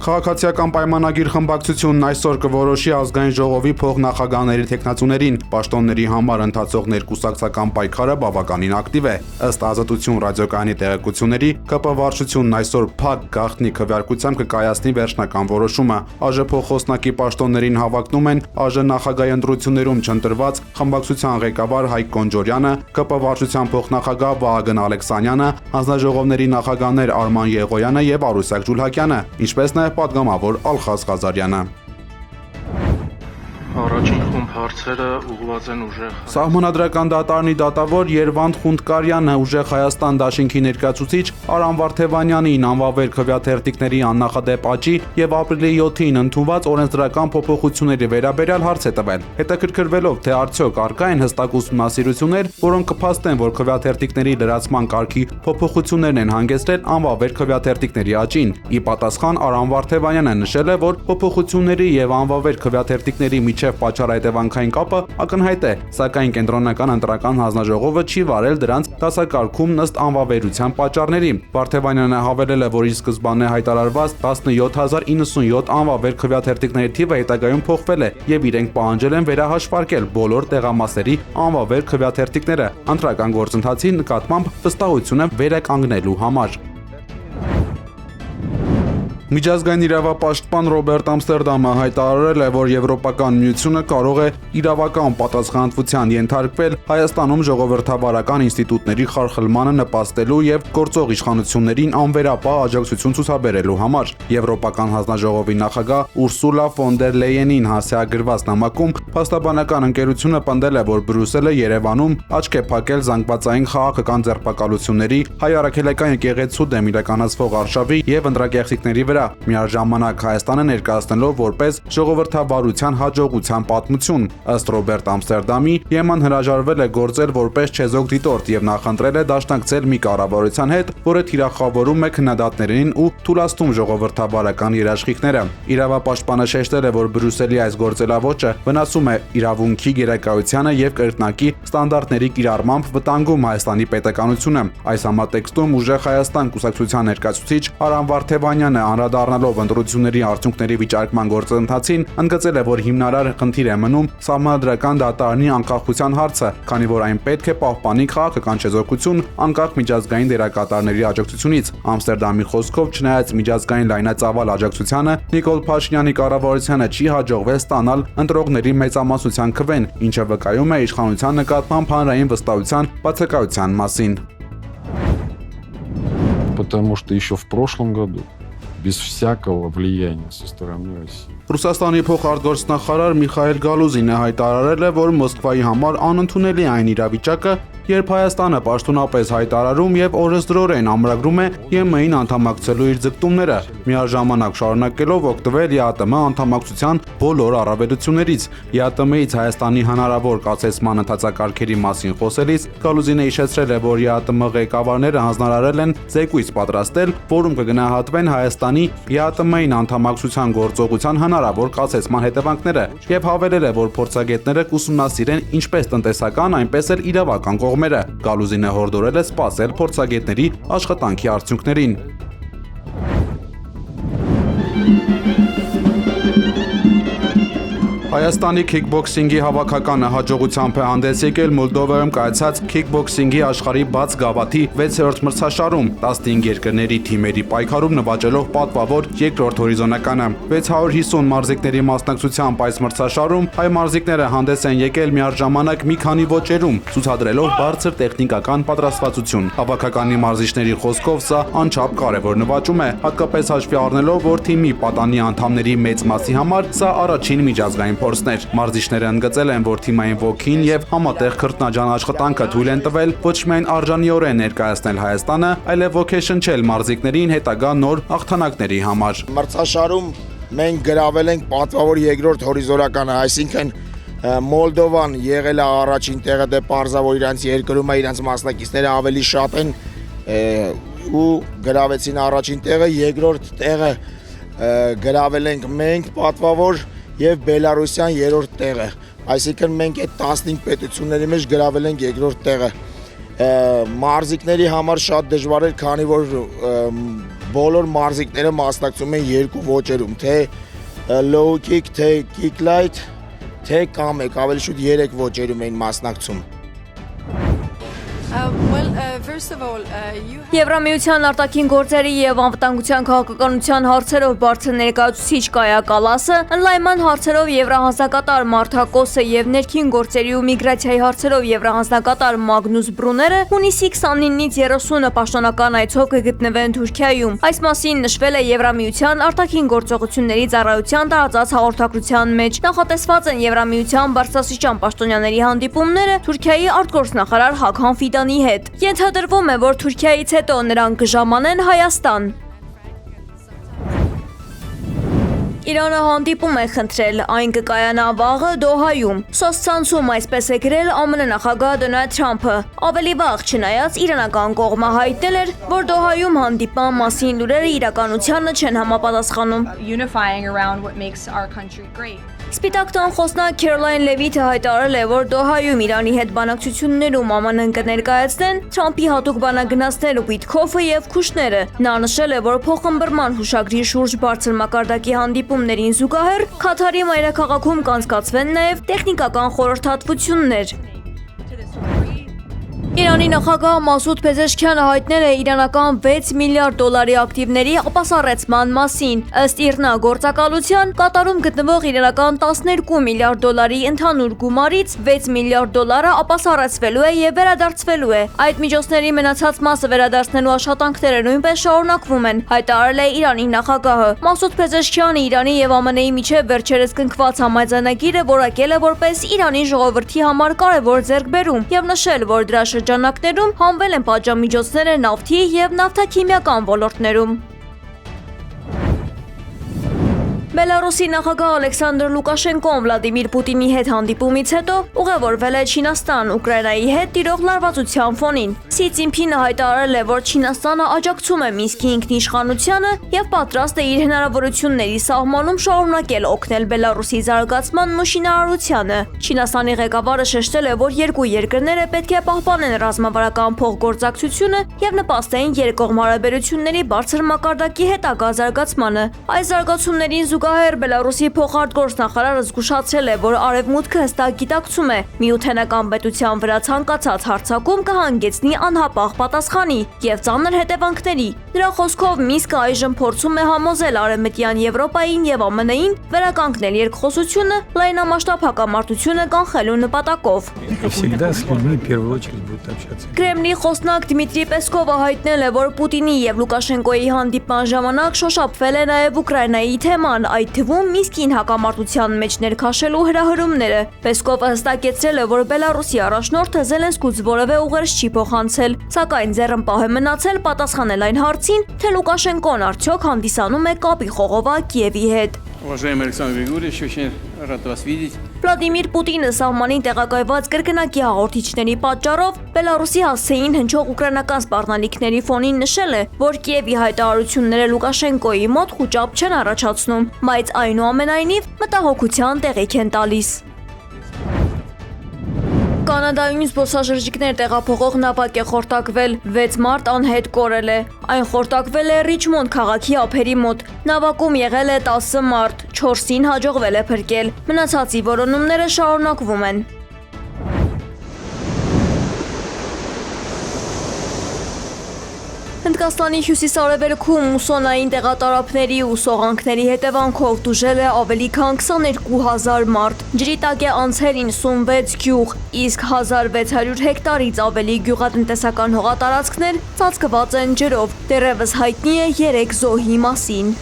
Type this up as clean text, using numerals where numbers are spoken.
Քաղաքացիական պայմանագիր խմբակցությունն այսօր կորոշի ազգային ժողովի փոխնախագահների թեկնածուներին։ Պաշտոնների համար ընթացող ներկուսակցական պայքարը բավականին ակտիվ է։ Ըստ Ազատություն ռադիոկայանի տեղեկությունների, ԿՊ վարչությունն այսօր փակ գաղտնի քվեարկությամբ կկայացնի վերջնական որոշումը։ ԱԺ փոխխոսնակի պաշտոններին հավակնում են ԱԺ նախագահի ընտրություններում չընտրված խմբակցության ղեկավար Հայկ Կոնջորյանը, ԿՊ վարչության փոխնախագահ Վահագն Ալեքսանյանը, հանձնաժողովների նախագահներ Արման Եղոյանը եւ Արուսյակ Ջուլհակյանը, ինչպես նաև պատգամավոր Ալխազ Ղազարյանը։ Առաջին խումբ հարցերը ուղղված են ուժեղ Սահմանադրական դատարանի դատավոր Երվանդ Խունդկարյանը ուժեղ Հայաստան դաշինքի ներկայացուցիչ Արամ Վարդևանյանին անվավեր քվեաթերթիկների աննախադեպ աճի եւ ապրիլի 7-ին ընդունված օրենսդրական փոփոխությունների վերաբերյալ հարց է տվել, հետաքրքրվելով թե արդյոք առկա են հստակ ուսումնասիրություններ, որոնք կփաստեն, որ քվեաթերթիկների լրացման կարգի փոփոխություններն են հանգեցրել անվավեր քվեաթերթիկների աճին։ Ի պատասխան Արամ Վարդևանյանը նշել է, որ փոփոխությունների եւ անվավեր քվեաթերթիկների միջև պատճառ-հետևանքային կապը ակնհայտ է, սակայն կենտրոնական ընտրական հանձնաժողովը չի վարել դրանց դասակարգում ըստ անվավերության պատճառների։ Վարդևանյանը հավելել է, որ իր սկզբանե հայտարարված 17097 անվավեր քվեաթերթիկների թիվը հետագայում փոխվել է եւ իրենք պահանջել են վերահաշվարկել բոլոր տեղամասերի անվավեր քվեաթերթիկները ընտրական գործընթացի նկատմամբ վստահությունը վերականգնելու համար։ Միջազգային իրավապաշտպան Ռոբերտ Ամստերդամը հայտարարել է, որ Եվրոպական միությունը կարող է իրավական պատասխանատվության ենթարկվել Հայաստանում ժողովրդավարական ինստիտուտների խարխլմանը նպաստելու եւ գործող իշխանություններին անվերապահ աջակցություն ցուցաբերելու համար։ Եվրոպական հանձնաժողովի նախագահ Ուրսուլա ֆոն դեր Լեյենին հասցեագրված նամակում փաստաբանական ընկերությունը պնդել է, որ Բրյուսելը Երևանում աչք է փակել զանգվածային քաղաքական ձերբակալությունների, հայ առաքելական եկեղեցու դեմ իրականացվող արշավի եւ ընտրակեղծիքների վրա, միաժամանակ Հայաստանը ներկայացնելով որպես ժողովրդավարության հաջողության պատմություն։ Ըստ Ռոբերտ Ամստերդամի, ԵՄ-ն հրաժարվել է գործել որպես չեզոք դիտորդ եւ նախընտրել է դաշնակցել մի կառավարության հետ, որը թիրախավորում է քննադատներին ու թուլացնում ժողովրդավարական երաշխիքները։ Իրավապաշտպանը շեշտել է, որ Բրյուսելի այս գործելավոճը վնասում է իրավունքի գերակայությանը եւ կրկնակի ստանդարտների կիրառմամբ վտանգում Հայաստանի պետականությունը։ Այս համատեքստում ուժեղ Հայաստան կուսակցության ներկայացուցիչ Արամ Վարդևանյանը անդրադառնալով ընտրությունների արդյունքների վիճարկման գործընթացին, ընդգծել է, որ հիմնարար խնդիր է մնում սահմանադրական դատարանի անկախության հարցը, քանի որ այն պետք է պահպանի քաղաքական չեզոքություն անկախ միջազգային դերակատարների աջակցությունից։ Ամստերդամի խոսքով, չնայած միջազգային լայնածավալ աջակցությանը, Նիկոլ Փաշինյանի կառավարությանը չի հաջողվել ստանալ ընտրողների մեծամասնության քվեն, ինչը վկայում է իշխանության նկատմամբ հանրային վստահության բացակայության մասին։ Потому что еще в прошлом году без всякого влияния со стороны России. Ռուսաստանի փոխարտգործնախարար Միխայել Գալուզինը հայտարարել է, որ Մոսկվայի համար անընդունելի է այն իրավիճակը, երբ Հայաստանը պաշտոնապես հայտարարում եւ օրենսդրորեն ամրագրում է ԵՄ-ին անդամակցելու իր ձգտումները, միաժամանակ շարունակելով օգտվել ԵԱՏՄ անդամակցության բոլոր առավելություններից։ ԵԱՏՄ-ից Հայաստանի հնարավոր կացեցման ընթացակարգերի մասին խոսելիս Գալուզինը հիշեցրել է, որ ԵԱՏՄ ղեկավարները հանձնարարել են զեկույց պատրաստել, որում կգնահատվեն Հայաստանի ԵԱՏՄ-ին անդամակցության գործողության հնարավոր կացեցման հետևանքները եւ հավելել է, որ փորձագետները կուսումնասիրեն ինչպես տնտեսական, այնպես էլ իրավական կողմերը։ Գալուզինը հորդորել է սպասել փորձագետների աշխատանքի արդյունքներին։ Հայաստանի քիքբոքսինգի հավաքականը հաջողությամբ է հանդես եկել Մոլդովայում կայացած քիքբոքսինգի աշխարհի բաց գավաթի 6-րդ մրցաշարում, 15 երկրների թիմերի պայքարում նվաճելով պատվավոր երկրորդ հորիզոնականը։ 650 մարզիկների մասնակցությամբ այս մրցաշարում հայ մարզիկները հանդես են եկել միաժամանակ մի քանի ոճերում, ցուցադրելով բարձր տեխնիկական պատրաստվածություն։ Հավաքականի մարզիչների խոսքով սա անչափ կարևոր նվաճում է, հատկապես հաշվի առնելով, որ թիմի պատանի անդամների մեծ մասի համար սա առաջին միջազգային փորձներ։ Մարզիչները ընդգծել են, որ թիմային ոգին եւ համատեղ քրտնաջան աշխատանքը թույլ են տվել ոչ միայն արժանիորեն ներկայացնել Հայաստանը, այլև ոգեշնչել մարզիկներին հետագա նոր հաղթանակների համար։ Մրցաշարում մենք գրավել ենք պատվավոր երկրորդ հորիզոնականը, այսինքն Մոլդովան եղել է առաջին տեղը, դե պարզավոր իրանց երկրում է, իրանց մասնակիցները ավելի շատ են ու գրավեցին առաջին տեղը, երկրորդ տեղը գրավել ենք մենք պատվավոր եւ Բելարուսյան երրորդ տեղը, այսինքն մենք այդ 15 պետությունների մեջ գրավել ենք երկրորդ տեղը։ Մարզիկների համար շատ դժվար էր, քանի որ բոլոր մարզիկները մասնակցում են երկու ոճերում, թե low kick, թե kick light, թե կամեկ, ավելի շուտ 3 ոճերում էին մասնակցում։ Եվրամիության արտաքին գործերի եւ անվտանգության քաղաքականության հարցերով բարձր ներկայացուցիչ Կայա Կալասը, ընդլայնման հարցերով եվրահանձնակատար Մարթա Կոսը եւ ներքին գործերի ու միգրացիայի հարցերով եվրահանձնակատար Մագնուս Բրուները հունիսի 29-ից 30-ը պաշտոնական այցով կգտնվեն Թուրքիայում։ Այս մասին նշվել է Եվրամիության արտաքին գործողությունների ծառայության տարածած հաղորդագրության մեջ։ Նախատեսված են Եվրամիության բարձրաստիճան պաշտոնյաների հանդիպումները Թուրքիայի արտգործնախարար Հաքան Ֆիդանի հետ։ Ենթադրվում է, որ Թուրքիայից հետո նրանք կժամանեն Հայաստան։ Իրանը հանդիպում է խնդրել, այն կկայանա վաղը Դոհայում։ Սոցցանցում այսպես է գրել ԱՄՆ նախագահ Դոնալդ Թրամփը։ Ավելի վաղ, չնայած իրանական կողմը հայտնել էր, որ Դոհայում հանդիպման մասին լուրերը իրականությանը չեն համապատասխանում։ Սպիտակ տան խոսնակ Քերոլայն Լևիթը հայտարարել է, որ Դոհայում Իրանի հետ բանակցություններում ԱՄՆ-ն կներկայացնեն Թրամփի հատուկ բանագնացներ Ուիտքոֆը եւ Քուշները։ Նա նշել է, որ փոխըմբռնման հուշագրի շուրջ բարձր մակարդակի հանդիպումներին զուգահեռ Քաթարի մայրաքաղաքում կանցկացվեն նաեւ տեխնիկական խորհրդատվություններ։ Իրանի նախագահ Մասուդ Փեզեշքյանը հայտնել է իրանական 6 միլիարդ դոլարի ակտիվների ապասառեցման մասին։ Ըստ ԻՌՆԱ գործակալության, Կատարում գտնվող իրանական 12 միլիարդ դոլարի ընդհանուր գումարից 6 միլիարդ դոլարը ապասառեցվելու է եւ վերադարձվելու է։ Այդ միջոցների մնացած մասը վերադարձնելու աշխատանքները նույնպես շարունակվում են, հայտարարել է Իրանի նախագահը։ Մասուդ Փեզեշքյանը Իրանի եւ ԱՄՆ-ի միջև վերջերս կնքված համաձայնագիրը որակել է որպես Իրանի ժողովրդի համար կարևոր ձեռքբերում եւ նշել, որ դրա շրջանակներում հանվել են պատժամիջոցները նավթի եւ նավթաքիմիական ոլորտներում։ Բելարուսի նախագահ Ալեքսանդր Լուկաշենկոն Վլադիմիր Պուտինի հետ հանդիպումից հետո ուղևորվել է Չինաստան Ուկրաինայի հետ տիրող լարվածության ֆոնին։ Սի Ցինփինը հայտարարել է, որ Չինաստանը աջակցում է Մինսկի ինքնիշխանությանը եւ պատրաստ է իր հնարավորությունների սահմանում շարունակել օգնել Բելարուսի զարգացմանն ու շինարարությանը։ Չինաստանի ղեկավարը շեշտել է, որ երկու երկրները պետք է պահպանեն ռազմավարական փոխգործակցությունը եւ նպաստեն երկկողմ հարաբերությունների բարձր մակարդակի հետագա զարգացմանը։ Այս զարգացումներին զուգահեռ Բելարուսի փոխարտգործնախարարը զգուշացրել է, որ Արևմուտքը հստակ գիտակցում է միութենական պետության վրա ցանկացած հարձակում կհանգեցնի անհապաղ պատասխանի եւ ծանր հետևանքների։ Նրա խոսքով Մինսկը այժմ փորձում է համոզել Արևմտյան Եվրոպային եւ ԱՄՆ-ին վերականգնել երկխոսությունը լայնամասշտաբ հակամարտությունը կանխելու նպատակով։ Կրեմլի խոսնակ Դմիտրի Պեսկովը հայտնել է, որ Պուտինի եւ Լուկաշենկոյի հանդիպման ժամանակ շոշափվել է նաեւ Ուկրաինայի թեման, այդ թվում Մինսկին հակամարտության մեջ ներքաշելու հրահրումները։ Պեսկովը հստակեցրել է, որ Բելարուսի առաջնորդը Զելենսկուց որևէ ուղերձ չի փոխանցել, սակայն ձեռնպահ է մնացել պատասխանել այն հարցին, թե Լուկաշենկոն արդյոք հանդիսանում է կապի խողովակ Կիևի հետ։ Уважаемый Александр Григорьевич, очень рад вас видеть. Վլադիմիր Պուտինը սահմանին տեղակայված կրկնակի հաղորդիչների պատճառով Բելարուսի հասցեին հնչող ուկրաինական սպառնալիքների ֆոնին նշել է, որ Կիևի հայտարարությունները Լուկաշենկոյի մոտ խուճապ չեն առաջացնում, բայց այնուամենայնիվ մտահոգության տեղիք են տալիս։ Կանադայում զբոսաշրջիկներ տեղափոխող նավակ է խորտակվել, 6 մարդ անհետ կորել է։ Այն խորտակվել է Ռիչմոնդ քաղաքի ափերի մոտ։ Նավակում եղել է 10 մարդ, 4-ին հաջողվել է փրկել։ Մնացածի որոնումները շարունակվում են։ Հնդկաստանի հյուսիս-արևելքում մուսոնային տեղատարափների ու սողանքների հետևանքով տուժել է ավելի քան 22,000 մարդ։ Ջրի տակ է անցել 96 գյուղ, իսկ 1600 հեկտարից ավելի գյուղատնտեսական հողատարածքներ ծածկված են ջրով։ Դեռևս հայտնի է 3 զոհի մասին։